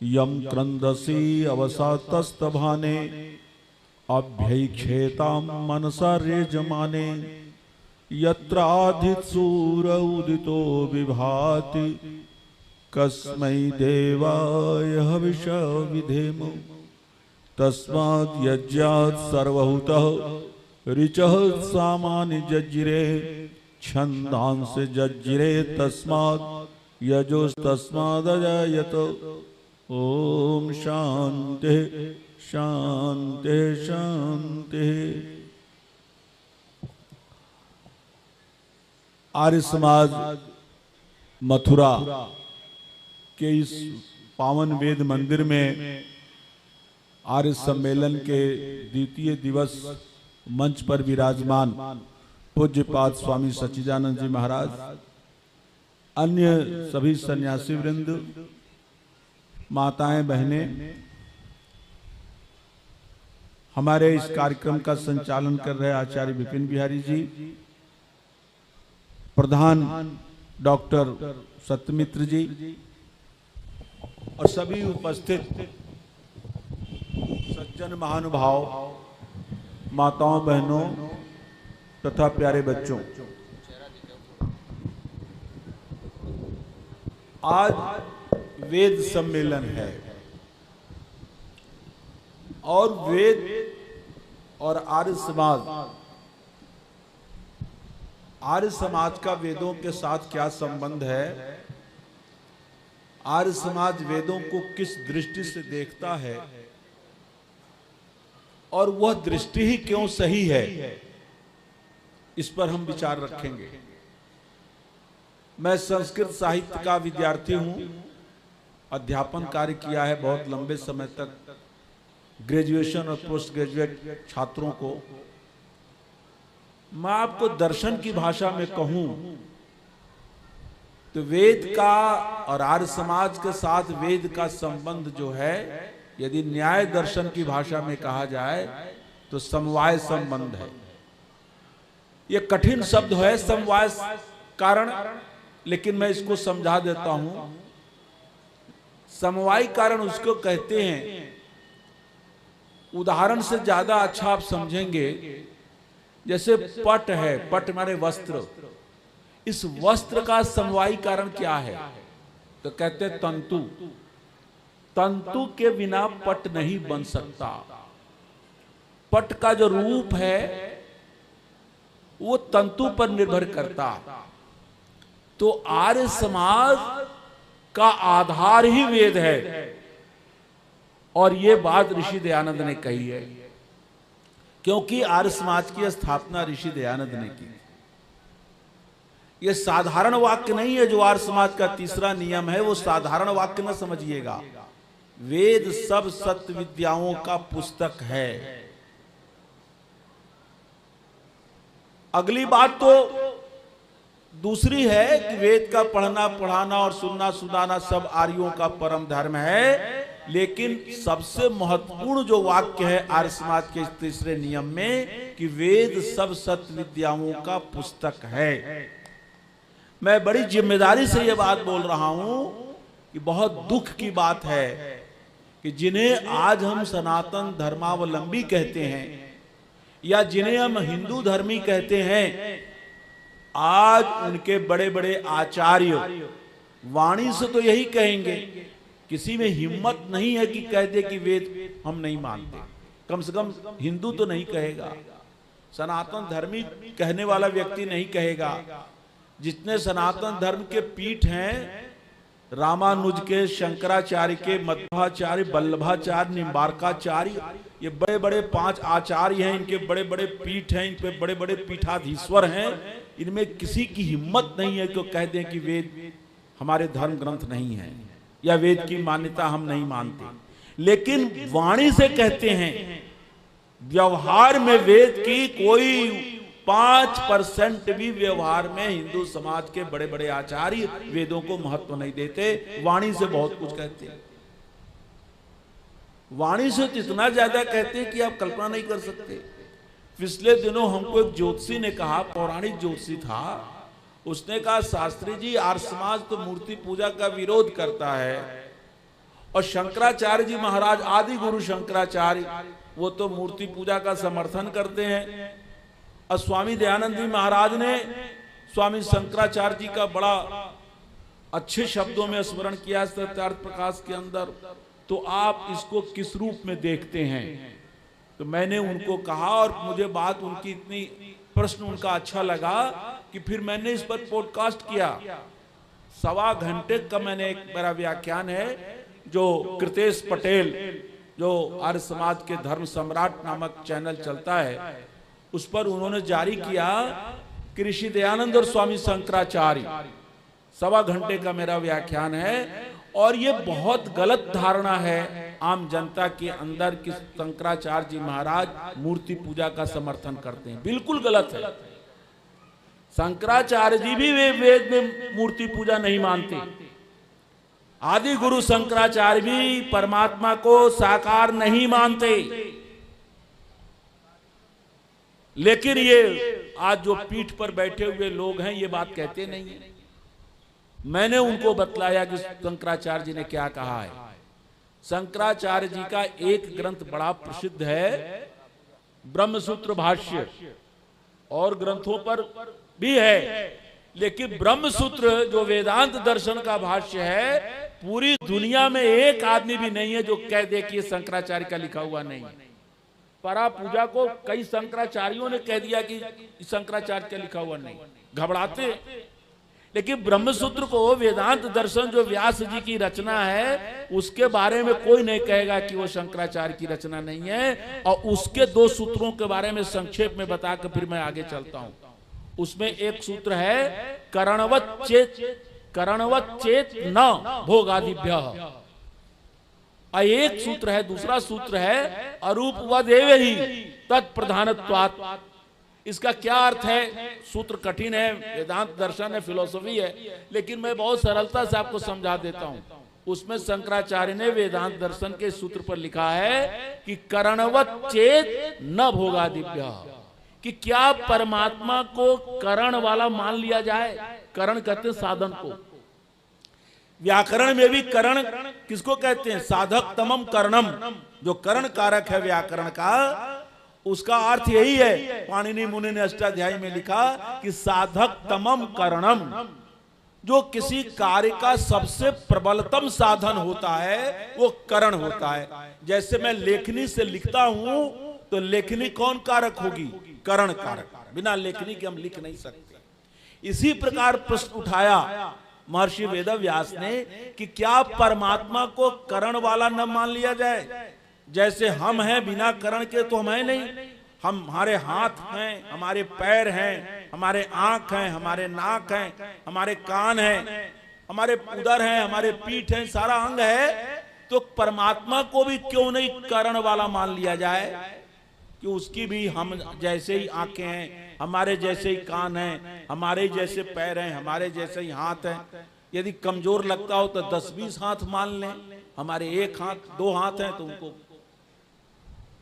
यम क्रंदसी अवसातस्तभाने अभ्यैक्षेतां मनसा रेजमाने यत्राधिसूर उदितो विभाति कस्मै देवाय हविषा विधेम तस्माद् यज्ञात् सर्वहुतः ऋचः सामान्य जज्जिरे छन्दांस जज्जिरे तस्माद् यजोस्तस्मादजायत। ओम शांति शांति शांति। आर्य समाज मथुरा के इस पावन वेद मंदिर में आर्य सम्मेलन के द्वितीय दिवस मंच पर विराजमान पूज्यपाद स्वामी सच्चिदानंद जी महाराज, अन्य सभी सन्यासी वृंद, माताएं बहनें, हमारे इस कार्यक्रम का संचालन कर रहे आचार्य विपिन बिहारी जी, प्रधान डॉक्टर सत्यमित्र जी और सभी उपस्थित सज्जन महानुभाव, माताओं बहनों तथा प्यारे बच्चों, आज वेद सम्मेलन है और वेद और आर्य समाज का वेदों के साथ क्या संबंध है, आर्य समाज वेदों को किस दृष्टि से देखता है और वह दृष्टि ही क्यों सही है, इस पर हम विचार रखेंगे। मैं संस्कृत साहित्य का विद्यार्थी हूं, अध्यापन कार्य किया है बहुत लंबे समय तक, ग्रेजुएशन और पोस्ट ग्रेजुएट छात्रों को। मैं आपको दर्शन की भाषा में कहूं तो वेद का और आर्य समाज के साथ वेद का संबंध जो है, यदि न्याय दर्शन की भाषा में कहा जाए तो समवाय संबंध है। यह कठिन शब्द है समवाय कारण, लेकिन मैं इसको समझा देता हूं। समवाय कारण उसको कहते हैं, उदाहरण से ज्यादा अच्छा आप समझेंगे, जैसे पट है, पट माने वस्त्र, इस वस्त्र का समवायी कारण क्या है तो कहते हैं तंतु। तंतु के बिना पट नहीं बन सकता। पट का जो रूप है वो तंतु पर निर्भर करता। तो आर्य समाज का आधार ही वेद है और ये बात ऋषि दयानंद ने कही है, क्योंकि आर्य समाज की स्थापना ऋषि दयानंद ने की। यह साधारण वाक्य नहीं है जो आर्य समाज का तीसरा नियम है, वो साधारण वाक्य न समझिएगा। वेद सब सत्य विद्याओं का पुस्तक है। अगली बात तो दूसरी है कि वेद का पढ़ना पढ़ाना और सुनना सुनाना सब आर्यों का परम धर्म है, लेकिन सबसे महत्वपूर्ण जो वाक्य है आर्य समाज के इस तीसरे नियम में कि वेद सब सत्य विद्याओं का पुस्तक है। मैं बड़ी जिम्मेदारी से यह बात बोल रहा हूं कि बहुत दुख की बात है कि जिन्हें आज हम सनातन धर्मावलंबी कहते हैं या जिन्हें हम हिंदू धर्मी कहते हैं, आज उनके बड़े बड़े आचार्य वाणी से तो यही कहेंगे, किसी में हिम्मत नहीं है कि कह दे कि वेद हम नहीं मानते। कम से कम हिंदू तो नहीं कहेगा, सनातन धर्मी कहने वाला व्यक्ति नहीं कहेगा। जितने सनातन धर्म के पीठ हैं, रामानुज के, शंकराचार्य के, मध्वाचार्य, वल्लभाचार्य, निम्बारकाचार्य, ये बड़े बड़े 5 आचार्य हैं, इनके बड़े बड़े पीठ हैं, इन पे बड़े बड़े पीठाधीश्वर हैं। इनमें किसी की हिम्मत नहीं है कि कह दें कि वेद हमारे धर्म ग्रंथ नहीं है या वेद की मान्यता हम नहीं मानते। लेकिन वाणी से कहते हैं, व्यवहार में वेद की कोई 5% भी व्यवहार में हिंदू समाज के बड़े बड़े आचार्य वेदों को महत्व नहीं देते। वाणी से बहुत कुछ कहते हैं, वाणी से इतना ज्यादा कहते हैं कि आप कल्पना नहीं कर सकते। पिछले दिनों हमको एक ज्योतिषी ने कहा, पौराणिक ज्योतिषी था, उसने कहा शास्त्री जी आर्य समाज तो मूर्ति पूजा का विरोध करता है और शंकराचार्य जी महाराज, आदि गुरु शंकराचार्य, वो तो मूर्ति पूजा का समर्थन करते हैं। और स्वामी दयानंद जी महाराज ने स्वामी शंकराचार्य जी का बड़ा अच्छे शब्दों में स्मरण किया सत्यार्थ प्रकाश के अंदर। तो आप इसको किस रूप में देखते हैं? तो मैंने उनको कहा, और मुझे बात उनकी इतनी, प्रश्न उनका अच्छा लगा कि फिर मैंने इस पर पॉडकास्ट किया। 1.25 घंटे का मैंने एक मेरा व्याख्यान है, जो कृतेश पटेल, जो आर्य समाज के धर्म सम्राट नामक चैनल चलता है, उस पर उन्होंने जारी किया कि ऋषि दयानंद और स्वामी शंकराचार्य। 1.25 घंटे का मेरा व्याख्यान है। और ये बहुत गलत धारणा है आम जनता के अंदर कि शंकराचार्य जी महाराज मूर्ति पूजा का समर्थन करते हैं। बिल्कुल गलत है। शंकराचार्य जी भी वे वेद में मूर्ति पूजा नहीं मानते। आदि गुरु शंकराचार्य भी परमात्मा को साकार नहीं मानते। लेकिन ये आज जो पीठ पर बैठे हुए लोग हैं, ये बात कहते नहीं है। मैंने उनको बतलाया कि शंकराचार्य जी ने क्या कहा है। शंकराचार्य जी का एक ग्रंथ बड़ा प्रसिद्ध है, ब्रह्मसूत्र भाष्य, और ग्रंथों पर भी है। लेकिन ब्रह्मसूत्र जो वेदांत दर्शन का भाष्य है, पूरी दुनिया में एक आदमी भी नहीं है जो कह दे कि ये शंकराचार्य का लिखा हुआ नहीं है। परा पूजा को कई शंकराचार्यों ने कह दिया कि शंकराचार्य का लिखा हुआ नहीं, घबराते। लेकिन ब्रह्मसूत्र को, वेदांत दर्शन जो व्यास जी की रचना है, उसके बारे में कोई नहीं कहेगा कि वो शंकराचार्य की रचना नहीं है। और उसके 2 सूत्रों के बारे में संक्षेप में बताकर फिर मैं आगे चलता हूं। उसमें एक सूत्र है करणवत चेत न भोगादिभ्यः। एक सूत्र है, दूसरा सूत्र है अरूपवदेव ही तत्प्रधानत्वात्। इसका क्या अर्थ है? सूत्र कठिन है, वेदांत दर्शन है, फिलोसफी है, लेकिन मैं बहुत सरलता से आपको समझा देता हूं। उसमें शंकराचार्य ने वेदांत दर्शन के सूत्र पर लिखा है कि करणवत चेत न भोगादिभ्यः, कि क्या परमात्मा को करण वाला मान लिया जाए? करण कहते हैं साधन को। व्याकरण में भी करण किसको कहते हैं? साधक तमम कर्णम, जो करण कारक है व्याकरण का, उसका अर्थ यही है। पाणिनि मुनि ने अष्टाध्यायी में लिखा कि साधक तमम कर्णम, जो किसी कार्य का सबसे प्रबलतम साधन होता है वो करण होता है। जैसे मैं लेखनी से लिखता हूं तो लेखनी कौन कारक होगी? करण कारक। बिना लेखनी के हम लिख नहीं सकते। इसी प्रकार प्रश्न उठाया महर्षि वेदव्यास ने कि क्या परमात्मा को करण वाला न मान लिया जाए? जैसे हम हैं बिना करण के तो हम हैं नहीं। हमारे हाथ हैं, हमारे पैर हैं, हमारे आंख हैं, हमारे नाक हैं, हमारे कान हैं, हमारे उदर हैं, हमारे पीठ हैं, सारा अंग है। तो परमात्मा को भी क्यों नहीं करण वाला मान लिया जाए कि उसकी भी हम जैसे ही आंखें हैं, हमारे जैसे ही कान हैं, हमारे जैसे पैर हैं, हमारे जैसे ही हाथ हैं। यदि कमजोर लगता हो तो 10-20 हाथ मान लें। हमारे 1 हाथ 2 हाथ हैं तो उनको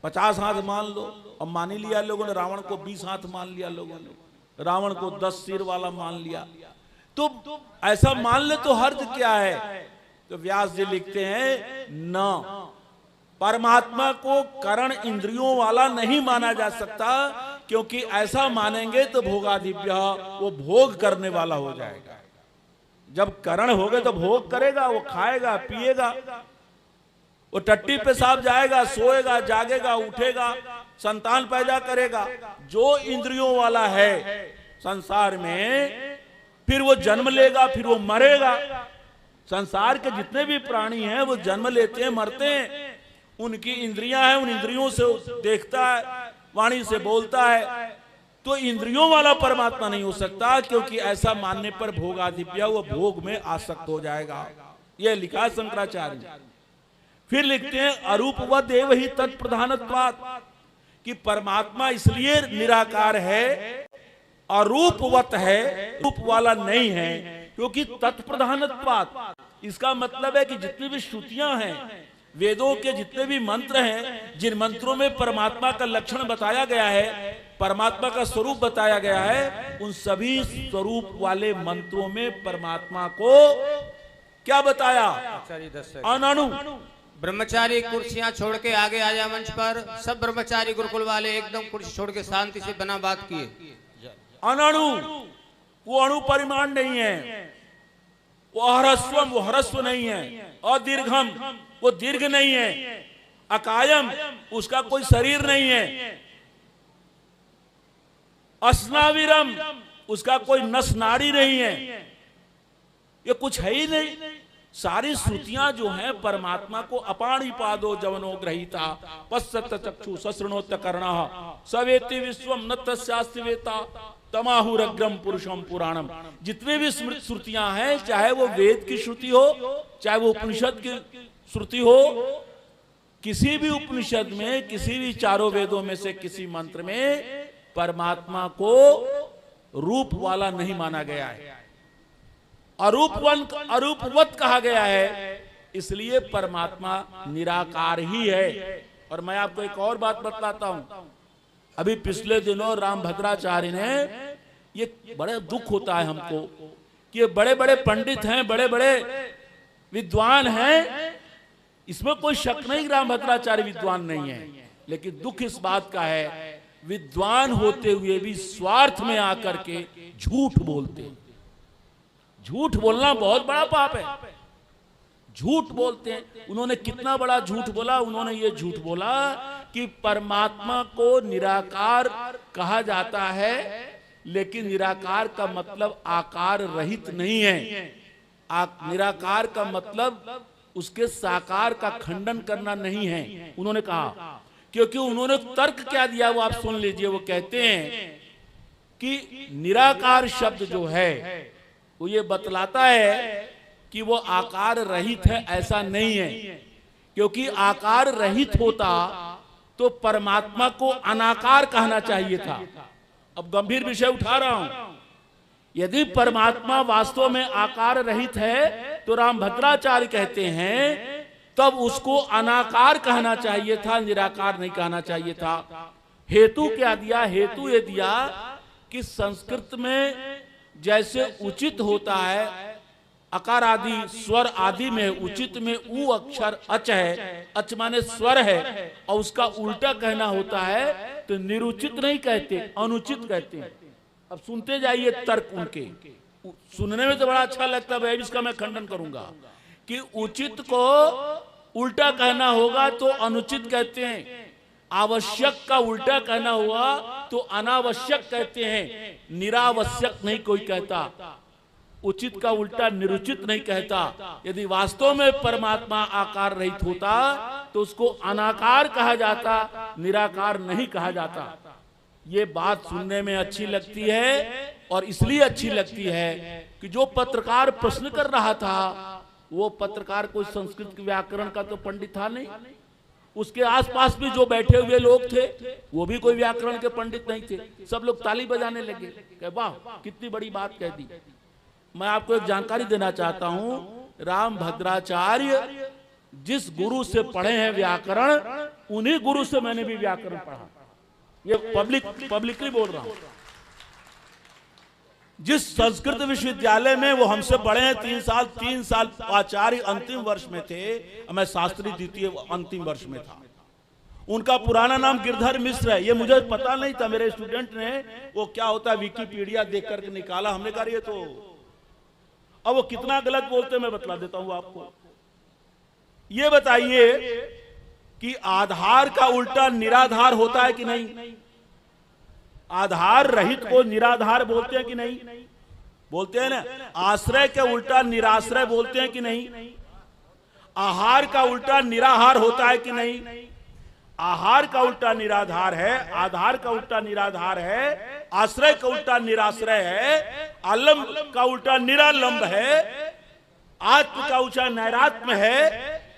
50 हाथ मान लो। और मान ही लिया लोगों ने, रावण को 20 हाथ मान लिया लोगों ने, रावण को 10 सिर वाला मान लिया। तो ऐसा मान ले तो हर्ज क्या है? तो व्यास जी लिखते हैं न, परमात्मा को करण इंद्रियों वाला नहीं माना जा सकता, क्योंकि ऐसा मानेंगे तो भोगादिभ्य, वो भोग करने वाला हो जाएगा। जब करण हो गए तो भोग करेगा, वो खाएगा पिएगा, वो टट्टी पेशाब जाएगा, सोएगा, जागेगा, उठेगा, संतान पैदा करेगा। जो इंद्रियों वाला है संसार में, फिर वो जन्म लेगा, फिर वो मरेगा। संसार के जितने भी प्राणी हैं वो जन्म लेते हैं, मरते हैं। उनकी इंद्रियां हैं, उन इंद्रियों से देखता है, वाणी से बोलता है। तो इंद्रियों वाला परमात्मा नहीं हो सकता, क्योंकि ऐसा मानने पर भोगादिभ्य, वो भोग में आसक्त हो जाएगा। यह लिखा शंकराचार्य। फिर लिखते हैं अरूपवदेव ही तत्प्रधानत्वात्, कि परमात्मा इसलिए निराकार है, अरूपवत है, रूप वाला नहीं है, क्योंकि तत्प्रधानत्वात्। इसका मतलब है कि जितनी भी श्रुतियां हैं, वेदों के जितने भी मंत्र हैं, जिन मंत्रों में परमात्मा का लक्षण बताया गया है, परमात्मा का स्वरूप बताया गया है, उन सभी स्वरूप वाले मंत्रों में परमात्मा को क्या बताया? अननु ब्रह्मचारी कुर्सियां छोड़ के आगे आ जा मंच पर। सब ब्रह्मचारी गुरुकुल वाले एकदम कुर्सी छोड़ के शांति से बिना बात किए। अनणु वो अणु परिमाण नहीं है, वो अहरस्वम वो ह्रस्व नहीं है, अदीर्घम वो दीर्घ नहीं है, अकायम उसका कोई शरीर नहीं है, अस्नाविरम उसका कोई नस नाड़ी नहीं है, ये कुछ है ही नहीं। सारी श्रुतियां जो हैं परमात्मा को अपाणिपादो जवनो ग्रहीता पश्यत चक्षु सशृणोत कर्णः सवेति विश्वम न तस्यास्ति वेता तमाहुरग्रम पुरुषम पुराणम। जितने भी श्रुतियां हैं, चाहे वो वेद की श्रुति हो, चाहे वो उपनिषद की श्रुति हो, किसी भी उपनिषद में, किसी भी चारों वेदों में से किसी मंत्र में परमात्मा को रूप वाला नहीं माना गया है, अरूपवत कहा गया है। इसलिए परमात्मा निराकार ही है। और मैं आपको एक और बात बतलाता हूं। अभी पिछले दिनों रामभद्राचार्य ने, ये बड़े दुख होता है हमको कि ये बड़े बड़े पंडित हैं, बड़े बड़े विद्वान हैं, इसमें कोई शक नहीं रामभद्राचार्य विद्वान नहीं है, लेकिन दुख इस बात का है विद्वान होते हुए भी स्वार्थ में आकर के झूठ बोलते हैं। झूठ बोलना बहुत बड़ा पाप है। झूठ बोलते हैं। उन्होंने कितना बड़ा झूठ बोला? उन्होंने ये झूठ बोला कि परमात्मा को निराकार कहा जाता है, लेकिन निराकार का मतलब आकार रहित नहीं है। निराकार का मतलब उसके साकार का खंडन करना नहीं है, उन्होंने कहा। क्योंकि उन्होंने तर्क क्या दिया वो आप सुन लीजिए। वो कहते हैं कि निराकार शब्द जो है वो ये बतलाता है कि वो आकार रहित है, ऐसा नहीं है। क्योंकि आकार रहित होता तो परमात्मा को अनाकार कहना चाहिए था। अब गंभीर विषय उठा रहा हूं। यदि परमात्मा वास्तव में आकार रहित है तो रामभद्राचार्य कहते हैं तब उसको अनाकार कहना चाहिए था, निराकार नहीं कहना चाहिए था। हेतु क्या दिया? हेतु ये दिया कि संस्कृत में जैसे उचित होता है, अकार आदि स्वर आदि में उचित में उ अक्षर अच है, अच माने स्वर है, और उसका उल्टा कहना होता है तो निरुचित नहीं कहते, अनुचित कहते हैं। अब सुनते जाइए तर्क उनके, सुनने में तो बड़ा अच्छा लगता है, इसका मैं खंडन करूंगा कि उचित को उल्टा कहना होगा तो अनुचित कहते हैं, आवश्यक का उल्टा कहना हुआ तो अनावश्यक कहते हैं, निरावश्यक नहीं कोई कहता, उचित का उल्टा निरुचित नहीं कहता। यदि वास्तव में परमात्मा आकार रहित होता तो उसको अनाकार कहा जाता, निराकार नहीं कहा जाता। ये बात सुनने में अच्छी लगती है, और इसलिए अच्छी लगती है कि जो पत्रकार प्रश्न कर रहा था वो पत्रकार कोई संस्कृत व्याकरण का तो पंडित था नहीं, उसके आसपास भी जो बैठे हुए लोग थे वो भी कोई व्याकरण के पंडित नहीं थे। सब लोग ताली बजाने लगे कि वाह कितनी बड़ी बात कह दी। मैं आपको एक जानकारी देना चाहता हूं, रामभद्राचार्य जिस गुरु से पढ़े हैं व्याकरण, उन्हीं गुरु से मैंने भी व्याकरण पढ़ा। ये पब्लिकली बोल रहा हूं। जिस संस्कृत विश्वविद्यालय में वो हमसे बड़े हैं, 3 साल आचार्य अंतिम वर्ष में थे, मैं शास्त्री द्वितीय अंतिम वर्ष में था। उनका पुराना नाम गिरधर मिश्र है। ये मुझे पता नहीं था, मेरे स्टूडेंट ने वो क्या होता है विकिपीडिया देख करके निकाला। हमने कहा ये तो, अब वो कितना गलत बोलते मैं बतला देता हूं आपको। ये बताइए कि आधार का उल्टा निराधार होता है कि नहीं? आधार रहित को निराधार बोलते हैं कि नहीं? बोलते हैं ना। आश्रय के उल्टा निराश्रय बोलते हैं कि नहीं? आहार का उल्टा निराहार होता है कि नहीं? आहार का उल्टा निराधार है, आधार का उल्टा निराधार है, आश्रय का उल्टा निराश्रय है, आलम्ब का उल्टा निरालंब है, आत्म का उल्टा नैरात्म है।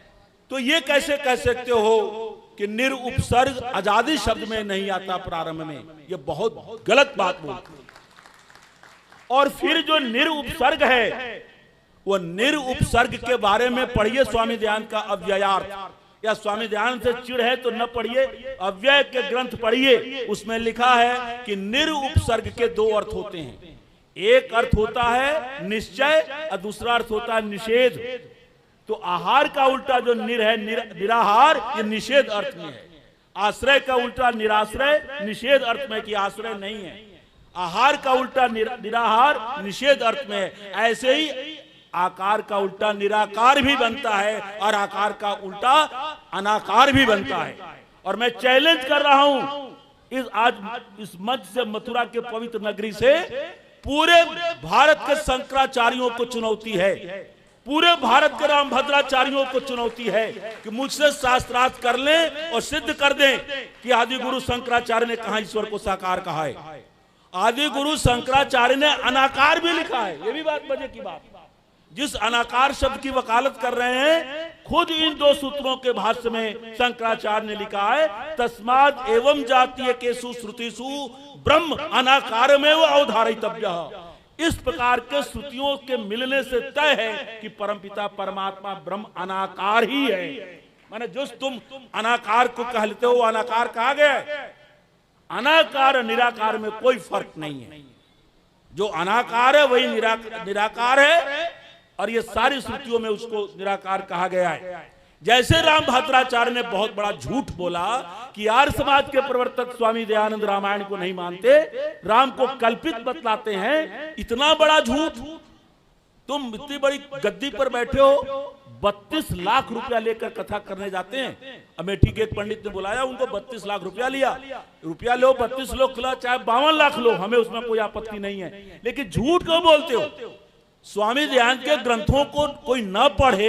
तो ये कैसे कह सकते हो कि निरुपसर्ग आजादी शब्द में नहीं आता प्रारंभ में? ये बहुत गलत बात बोलते। और फिर जो निरुपसर्ग है, वो निरुपसर्ग के बारे में पढ़िए स्वामी दयानंद का अव्ययार्थ, या स्वामी दयानंद से चिढ़ है तो न पढ़िए, अव्यय के ग्रंथ पढ़िए। उसमें लिखा है कि निरुपसर्ग के 2 अर्थ होते हैं। एक अर्थ होता है निश्चय और दूसरा अर्थ होता है निषेध। तो आहार का उल्टा जो निराहार, ये निषेध अर्थ में है। आश्रय का उल्टा निराश्रय, निषेध अर्थ में कि आश्रय नहीं है। आहार का उल्टा निराहार, निषेध अर्थ में है। ऐसे ही आकार का उल्टा निराकार भी बनता है और आकार का उल्टा अनाकार भी बनता है। और मैं चैलेंज कर रहा हूं आज इस मंच से, मथुरा के पवित्र नगरी से पूरे भारत के शंकराचार्यों को चुनौती है, पूरे भारत के रामभद्राचार्यों को चुनौती है कि मुझसे शास्त्रार्थ कर लें और सिद्ध कर दें कि आदि गुरु शंकराचार्य ने कहा ईश्वर को साकार कहा है। आदि गुरु शंकराचार्य ने अनाकार भी लिखा है। ये भी बात मजे की बात, जिस अनाकार शब्द की वकालत कर रहे हैं खुद इन दो सूत्रों के भाष्य में शंकराचार्य ने लिखा है, तस्माद एवं जातीय केसु श्रुतिषु ब्रह्म अनाकार में वो अवधारितव्य। इस प्रकार के श्रुतियों के मिलने से तय है कि परमपिता परमात्मा ब्रह्म अनाकार ही है। माने जो तुम अनाकार को कहते हो वो अनाकार कहा गया है। अनाकार निराकार में कोई फर्क नहीं है। जो अनाकार है वही निराकार है, और ये सारी श्रुतियों में उसको निराकार कहा गया है। जैसे रामभद्राचार्य ने बहुत बड़ा झूठ बोला कि आर्य समाज के प्रवर्तक स्वामी दयानंद रामायण को नहीं मानते, राम को कल्पित बतलाते हैं। इतना बड़ा झूठ, तुम इतनी बड़ी गद्दी पर बैठे हो, 32 लाख रुपया लेकर कथा करने जाते हैं। अमेठी के एक पंडित ने बुलाया, उनको 32 लाख रुपया लिया। रुपया लो, 32 लोग खिला, चाहे 52 लाख लो, हमें उसमें कोई आपत्ति नहीं है, लेकिन झूठ क्यों बोलते हो? स्वामी दयानंद के ग्रंथों को कोई न पढ़े,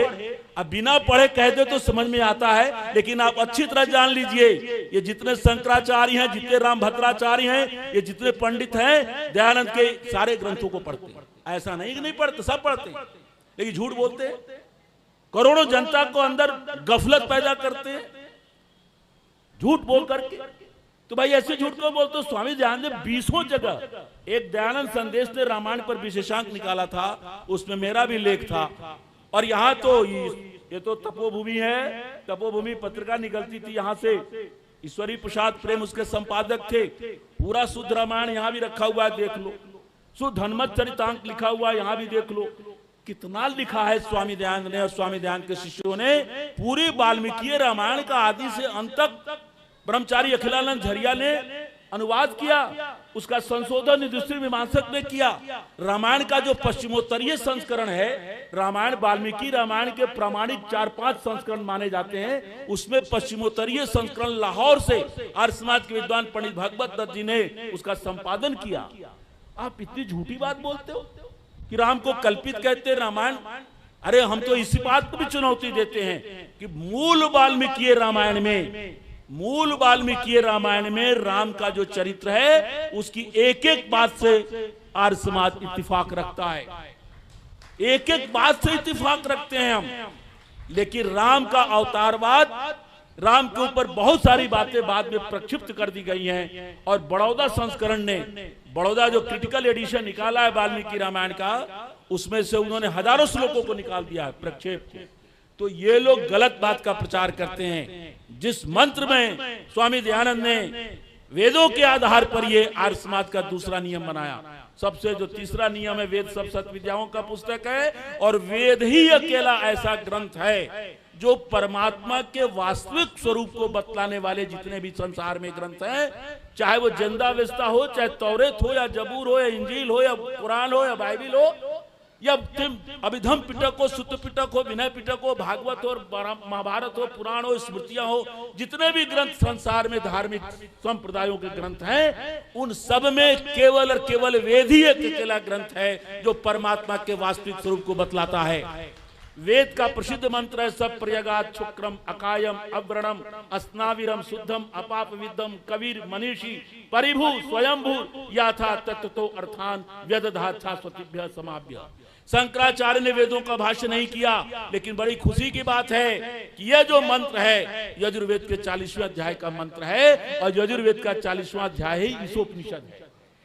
अब बिना पढ़े कह दे तो समझ में आता है, लेकिन आप अच्छी तरह जान लीजिए ये जितने शंकराचार्य हैं, जितने रामभद्राचार्य हैं, ये जितने पंडित हैं, दयानंद के सारे ग्रंथों को पढ़ते हैं। ऐसा नहीं कि नहीं पढ़ते, सब पढ़ते हैं, लेकिन झूठ बोलते हैं। करोड़ों जनता को अंदर गफलत पैदा करते हैं झूठ बोल करके। तो भाई ऐसे झूठ को बोलते हो? स्वामी दयानंद ने 20 जगह, एक दयानंद संदेश ने रामायण पर विशेषांक निकाला था, उसमें मेरा भी लेख था। और यहाँ तो ये तो तपोभूमि है, तपोभूमि पत्रिका निकलती थी यहाँ से, ईश्वरी प्रसाद प्रेम उसके संपादक थे। पूरा शुद्ध रामायण यहाँ भी रखा हुआ है, देख लो। शुद्ध हनुमत चरितांक लिखा हुआ है, यहाँ भी देख लो। कितना लिखा है स्वामी दयानंद ने और स्वामी दयानंद के शिष्यों ने। पूरी वाल्मीकि रामायण का आदि से अंत तक ब्रह्मचारी अखिलानंद झरिया ने अनुवाद किया, उसका संशोधन युधिष्ठिर मीमांसक ने किया। रामायण का जो पश्चिमोत्तरीय संस्करण है, रामायण वाल्मीकि रामायण के प्रामाणिक 4-5 संस्करण माने जाते हैं, उसमें पश्चिमोत्तरीय संस्करण लाहौर से आर्य समाज के विद्वान पंडित भगवत दत्त जी ने उसका संपादन किया। आप इतनी झूठी बात बोलते हो कि राम को कल्पित कहते हैं रामायण। अरे हम तो इसी बात को भी चुनौती देते हैं कि मूल वाल्मीकि रामायण में राम का जो चरित्र है उसकी एक एक बात से आर्य समाज इत्तिफाक रखता है, एक एक बात से इत्तिफाक रखते हैं हम। लेकिन राम का अवतारवाद, राम के ऊपर बहुत सारी बातें बाद में प्रक्षिप्त कर दी गई हैं। और बड़ौदा संस्करण ने, बड़ौदा जो क्रिटिकल एडिशन निकाला है वाल्मीकि रामायण का, उसमें से उन्होंने हजारों श्लोकों को निकाल दिया है प्रक्षेप। तो ये लोग गलत बात का प्रचार करते हैं। जिस मंत्र में स्वामी दयानंद ने वेदों के आधार पर ये आर्य समाज का दूसरा नियम बनाया, सबसे जो तीसरा नियम है, वेद सब सत विद्याओं का पुस्तक है, और वेद ही अकेला ऐसा ग्रंथ है जो परमात्मा के वास्तविक स्वरूप को बतलाने वाले जितने भी संसार में ग्रंथ हैं, चाहे वो जंदावेस्ता हो, चाहे तौरेत हो, या जबूर हो, या इंजील हो, या कुरान हो, या बाइबिल हो, या अभिधम पिटक हो, सुत्त पिटक हो, विनय पिटक हो, भागवत हो, महाभारत हो, पुराण हो, स्मृतियां हो, जितने भी ग्रंथ संसार में धार्मिक संप्रदायों के ग्रंथ हैं, उन सब में केवल और केवल वेद ही एक अकेला ग्रंथ है जो परमात्मा के वास्तविक स्वरूप को बतलाता है। वेद का प्रसिद्ध मंत्र है, सब प्रयगात शुक्रम अकायम अव्रणम अस्नाविरम शुद्धम अपाप विद्धम कबीर मनीषी परिभू स्वयंभू याथा तत्तो अर्थान व्यदधाथा स्वतिभ्य समाभ्य। शंकराचार्य ने वेदों का भाष्य नहीं किया, लेकिन बड़ी खुशी की बात है कि यह जो मंत्र है यजुर्वेद के 40वें अध्याय का मंत्र है, और यजुर्वेद का 40वां अध्याय ही ईशोपनिषद है।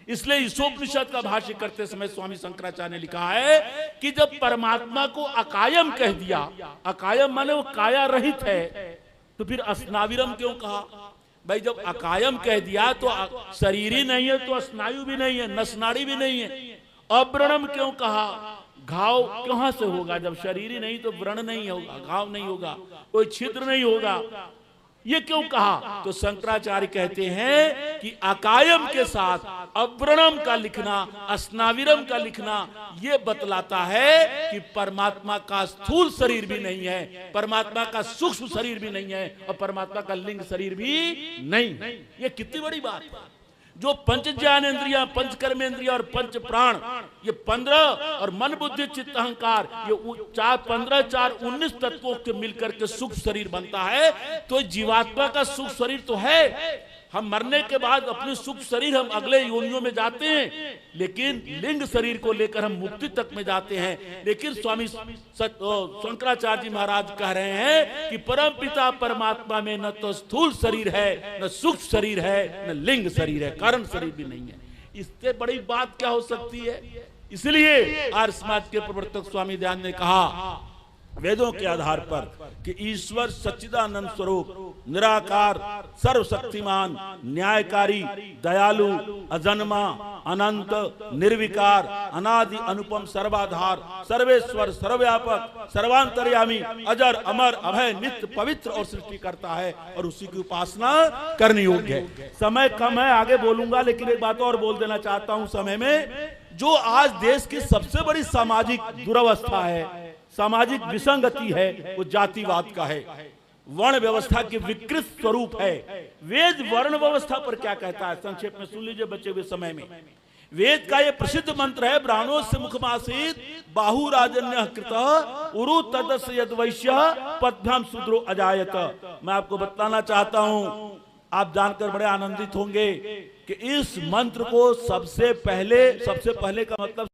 इसलिए ईशोपनिषद का भाष्य करते समय स्वामी शंकराचार्य ने लिखा है कि जब परमात्मा को अकायम कह दिया, अकायम माने वो काया रहित है, तो फिर अस्नाविरम क्यों कहा? भाई जब अकायम कह दिया तो शरीर ही नहीं है, तो स्नायु भी नहीं है, नसनाड़ी भी नहीं है, अव्रणम क्यों कहा? घाव कहां से होगा? जब शरीर ही नहीं तो व्रण नहीं होगा, घाव नहीं होगा, कोई छिद्र नहीं होगा। ये क्यों कहा? तो शंकराचार्य कहते हैं कि अकायम के साथ अव्रणम का लिखना, अस्नाविरम का लिखना, ये बतलाता है कि परमात्मा का स्थूल शरीर भी नहीं है, परमात्मा का सूक्ष्म शरीर भी नहीं है, और परमात्मा का लिंग शरीर भी नहीं। ये कितनी बड़ी बात है। जो पंच ज्ञानेंद्रियां, पंच कर्मेंद्रिया और पंच प्राण, ये 15 और मन बुद्धि चित्त अहंकार, ये 15 4 19 तत्वों के मिलकर के सूक्ष्म शरीर बनता है। तो जीवात्मा का सूक्ष्म शरीर तो है। हम मरने के बाद अपने सूक्ष्म शरीर हम अगले योनियों में जाते हैं, लेकिन लिंग शरीर को लेकर हम मुक्ति तक में जाते हैं। लेकिन स्वामी शंकराचार्य जी महाराज कह रहे हैं कि परम पिता परमात्मा में न तो स्थूल शरीर है, न सूक्ष्म शरीर है, न लिंग शरीर है, कारण शरीर भी नहीं है। इससे बड़ी बात क्या हो सकती है? इसलिए आर्य समाज के प्रवर्तक स्वामी दयानंद ने कहा वेदों के आधार पर कि ईश्वर सच्चिदानंद स्वरूप, निराकार, सर्वशक्तिमान, न्यायकारी, दयालु, अजन्मा, अनंत, निर्विकार, अनादि, अनुपम, सर्वाधार, सर्वेश्वर, सर्वव्यापक, सर्वांतर्यामी, अजर, अमर, अभय, नित्य, पवित्र और सृष्टि करता है, और उसी की उपासना करनी योग्य है। समय कम है, आगे बोलूंगा, लेकिन एक बात और बोल देना चाहता हूं समय में। जो आज देश की सबसे बड़ी सामाजिक दुर्वस्था है, सामाजिक विसंगति है, वो जातिवाद का है, वर्ण व्यवस्था के विकृत स्वरूप है। वेद वर्ण व्यवस्था पर क्या कहता है, संक्षेप में सुन लीजिए बचे हुए समय में। वेद का ये प्रसिद्ध मंत्र है, ब्राह्मणों से मुखमासीत बाहु राजन्य कृत उरु तदस यद वैश्य पद्भ्याम शूद्रो अजायत। मैं आपको बताना चाहता हूं, आप जानकर बड़े आनंदित होंगे कि इस मंत्र को सबसे पहले का मतलब